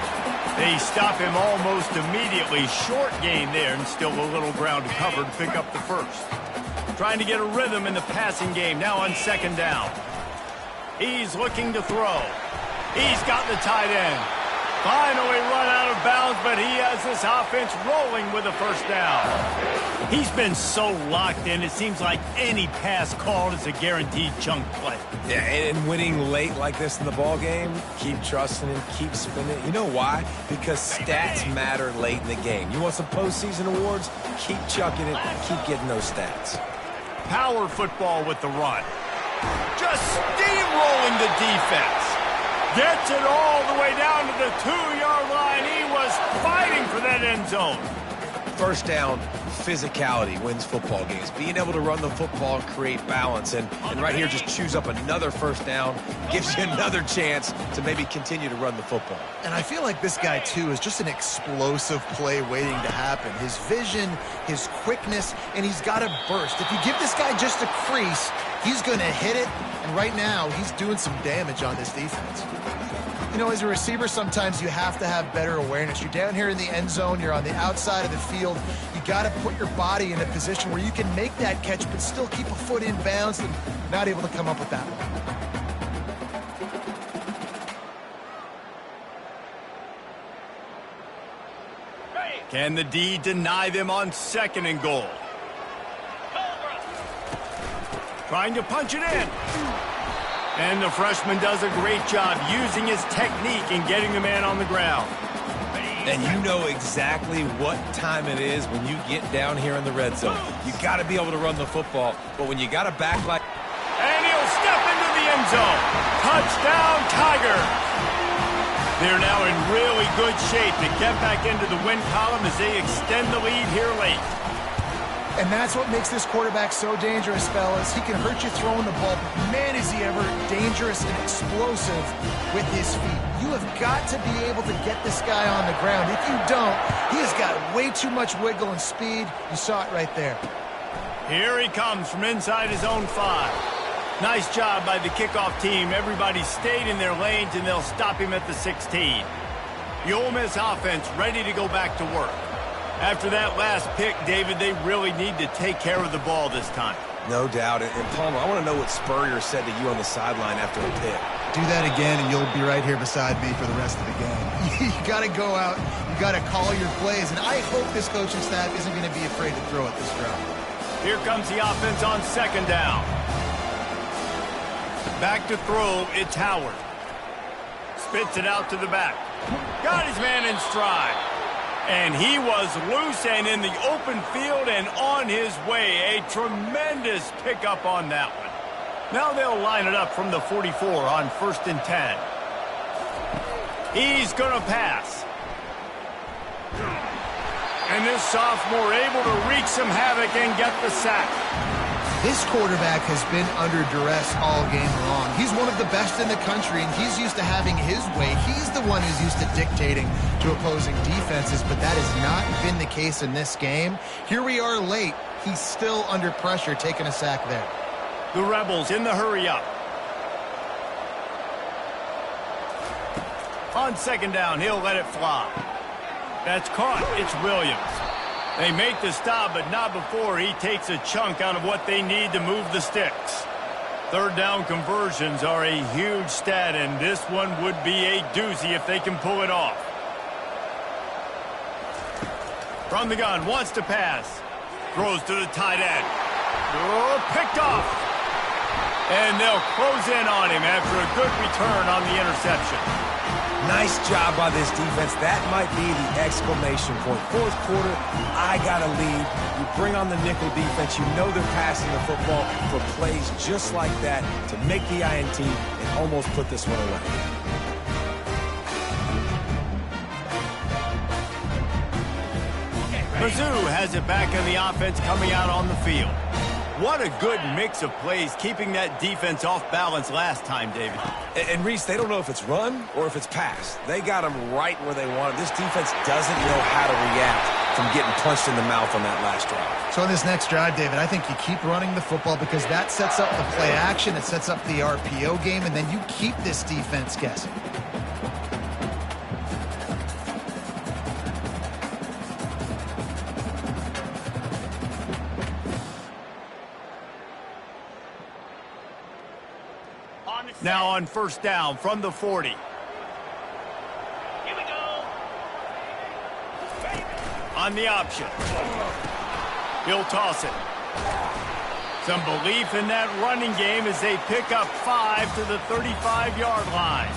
They stop him almost immediately. Short gain there, and still a little ground to cover to pick up the first. Trying to get a rhythm in the passing game now on second down. He's looking to throw. He's got the tight end. Finally run out of bounds, but he has this offense rolling with a first down. He's been so locked in, it seems like any pass called is a guaranteed chunk play. Yeah, and winning late like this in the ball game, keep trusting him, keep spinning. You know why? Because stats matter late in the game. You want some postseason awards? Keep chucking it, keep getting those stats. Power football with the run. Just steamrolling the defense. Gets it all the way down to the 2-yard line. He was fighting for that end zone. First down, physicality wins football games. Being able to run the football and create balance. And right here, just choose up another first down. Gives you another chance to maybe continue to run the football. And I feel like this guy, too, is just an explosive play waiting to happen. His vision, his quickness, and he's got a burst. If you give this guy just a crease, he's going to hit it. And right now, he's doing some damage on this defense. You know, as a receiver, sometimes you have to have better awareness. You're down here in the end zone. You're on the outside of the field. You got to put your body in a position where you can make that catch but still keep a foot in bounds, and not able to come up with that one. Can the D deny them on second and goal? Trying to punch it in. And the freshman does a great job using his technique and getting the man on the ground. And you know exactly what time it is when you get down here in the red zone. You got to be able to run the football, but when you got a back like... And he'll step into the end zone. Touchdown, Tigers. They're now in really good shape to get back into the win column as they extend the lead here late. And that's what makes this quarterback so dangerous, fellas. He can hurt you throwing the ball, but man, is he ever dangerous and explosive with his feet. You have got to be able to get this guy on the ground. If you don't, he has got way too much wiggle and speed. You saw it right there. Here he comes from inside his own 5. Nice job by the kickoff team. Everybody stayed in their lanes, and they'll stop him at the 16. The Ole Miss offense ready to go back to work. After that last pick, David, they really need to take care of the ball this time. No doubt. And Palmer, I want to know what Spurrier said to you on the sideline after the pick. Do that again, and you'll be right here beside me for the rest of the game. You got to go out. You got to call your plays. And I hope this coaching staff isn't going to be afraid to throw it this drive. Here comes the offense on second down. Back to throw, it's Howard. Spits it out to the back. Got his man in stride. And he was loose and in the open field and on his way. A tremendous pickup on that one. Now they'll line it up from the 44 on 1st and 10. He's going to pass. And this sophomore able to wreak some havoc and get the sack. This quarterback has been under duress all game long. He's one of the best in the country, and he's used to having his way. He's the one who's used to dictating to opposing defenses, but that has not been the case in this game. Here we are late. He's still under pressure, taking a sack there. The Rebels in the hurry-up. On second down, he'll let it fly. That's caught. It's Williams. They make the stop, but not before he takes a chunk out of what they need to move the sticks. Third down conversions are a huge stat, and this one would be a doozy if they can pull it off. From the gun, wants to pass. Throws to the tight end. Oh, picked off. And they'll close in on him after a good return on the interception. Nice job by this defense. That might be the exclamation point. Fourth quarter, I got a lead. You bring on the nickel defense. You know they're passing the football for plays just like that to make the INT and almost put this one away. Mizzou has it back in the offense coming out on the field. What a good mix of plays, keeping that defense off balance last time, David. And Reese, they don't know if it's run or if it's pass. They got them right where they want it. This defense doesn't know how to react from getting punched in the mouth on that last drive. So in this next drive, David, I think you keep running the football because that sets up the play action, it sets up the RPO game, and then you keep this defense guessing. Now on first down from the 40. Here we go. On the option. He'll toss it. Some belief in that running game as they pick up 5 to the 35-yard line.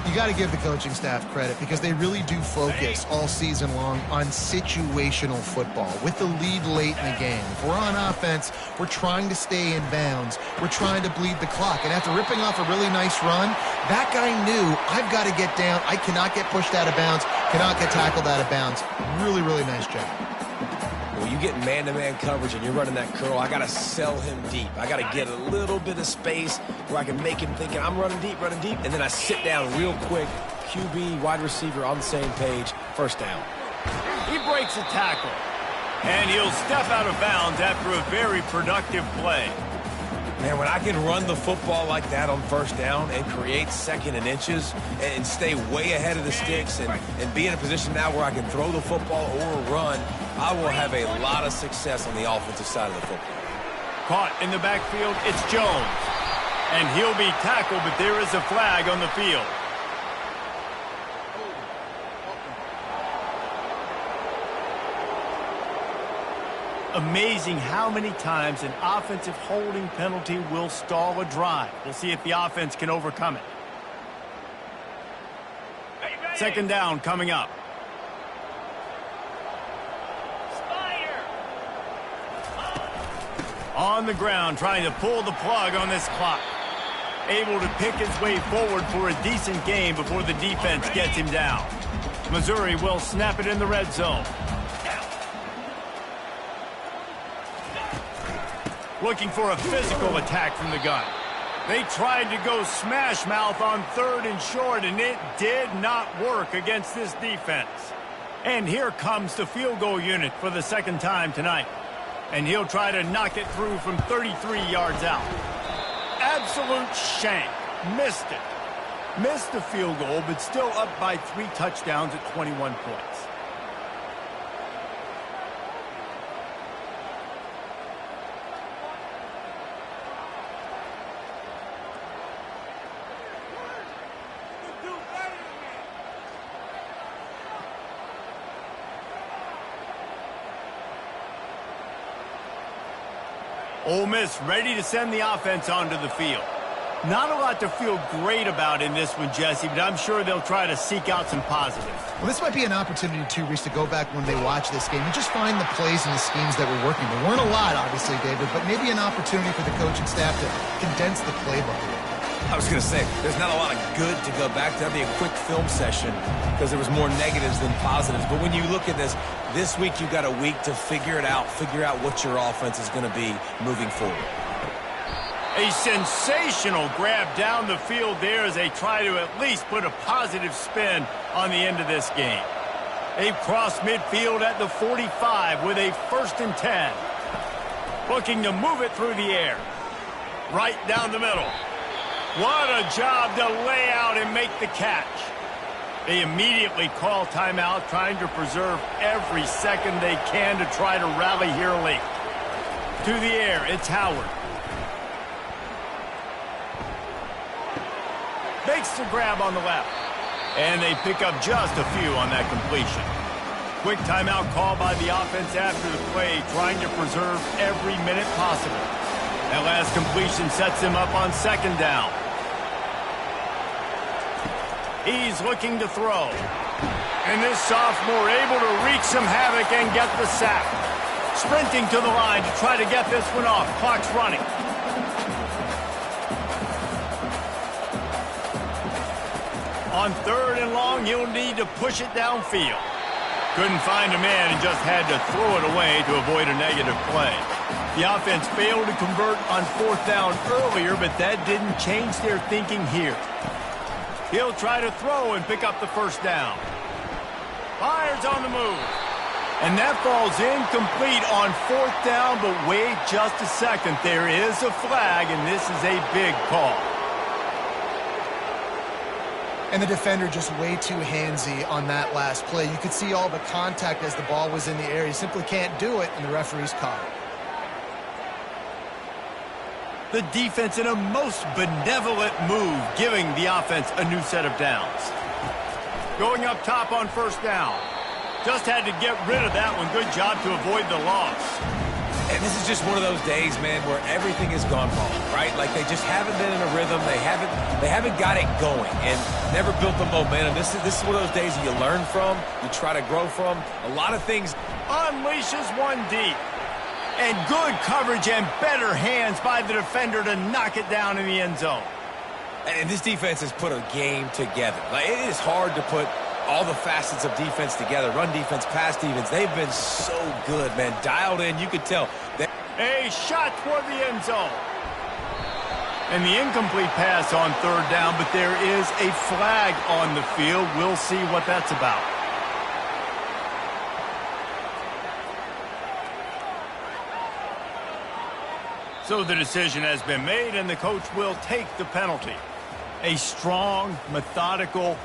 You got to give the coaching staff credit because they really do focus all season long on situational football with the lead late in the game. If we're on offense, we're trying to stay in bounds. We're trying to bleed the clock. And after ripping off a really nice run, that guy knew, I've got to get down. I cannot get pushed out of bounds, cannot get tackled out of bounds. Really, really nice job. When you get man-to-man coverage and you're running that curl, I got to sell him deep. I got to get a little bit of space where I can make him thinking I'm running deep, and then I sit down real quick. QB, wide receiver on the same page, first down. He breaks a tackle, and he'll step out of bounds after a very productive play. Man, when I can run the football like that on first down and create second and inches and stay way ahead of the sticks and be in a position now where I can throw the football or run, I will have a lot of success on the offensive side of the football. Caught in the backfield, it's Jones. And he'll be tackled, but there is a flag on the field. Amazing how many times an offensive holding penalty will stall a drive. We'll see if the offense can overcome it. Second down coming up. On the ground, trying to pull the plug on this clock. Able to pick his way forward for a decent game before the defense gets him down. Missouri will snap it in the red zone. Looking for a physical attack from the gun. They tried to go smash mouth on 3rd and short, and it did not work against this defense. And here comes the field goal unit for the second time tonight. And he'll try to knock it through from 33 yards out. Absolute shank. Missed it. Missed the field goal, but still up by 3 touchdowns at 21 points. Ole Miss ready to send the offense onto the field. Not a lot to feel great about in this one, Jesse, but I'm sure they'll try to seek out some positives. Well, this might be an opportunity, too, Reese, to go back when they watch this game and just find the plays and the schemes that were working. There weren't a lot, obviously, David, but maybe an opportunity for the coaching staff to condense the playbook a little. I was going to say, there's not a lot of good to go back to. That'd be a quick film session because there was more negatives than positives. But when you look at this week you've got a week to figure it out, figure out what your offense is going to be moving forward. A sensational grab down the field there as they try to at least put a positive spin on the end of this game. They've crossed midfield at the 45 with a 1st and 10. Looking to move it through the air. Right down the middle. What a job to lay out and make the catch. They immediately call timeout, trying to preserve every second they can to try to rally here late. To the air, it's Howard. Makes the grab on the left. And they pick up just a few on that completion. Quick timeout call by the offense after the play, trying to preserve every minute possible. That last completion sets him up on 2nd down. He's looking to throw. And this sophomore able to wreak some havoc and get the sack. Sprinting to the line to try to get this one off. Clock's running. On 3rd and long, he'll need to push it downfield. Couldn't find a man and just had to throw it away to avoid a negative play. The offense failed to convert on 4th down earlier, but that didn't change their thinking here. He'll try to throw and pick up the 1st down. Fires on the move. And that falls incomplete on 4th down, but wait just a second. There is a flag, and this is a big call. And the defender just way too handsy on that last play. You could see all the contact as the ball was in the air. He simply can't do it, and the referee's caught it. The defense in a most benevolent move, giving the offense a new set of downs. Going up top on 1st down. Just had to get rid of that one. Good job to avoid the loss. And this is just one of those days, man, where everything has gone wrong, right? Like they just haven't been in a rhythm. They haven't got it going and never built the momentum. This is one of those days that you learn from, you try to grow from. A lot of things. Unleashes one deep. And good coverage and better hands by the defender to knock it down in the end zone. And this defense has put a game together. Like, it is hard to put all the facets of defense together. Run defense, pass defense. They've been so good, man. Dialed in, you could tell. A shot toward the end zone. And the incomplete pass on 3rd down, but there is a flag on the field. We'll see what that's about. So the decision has been made, and the coach will take the penalty. A strong, methodical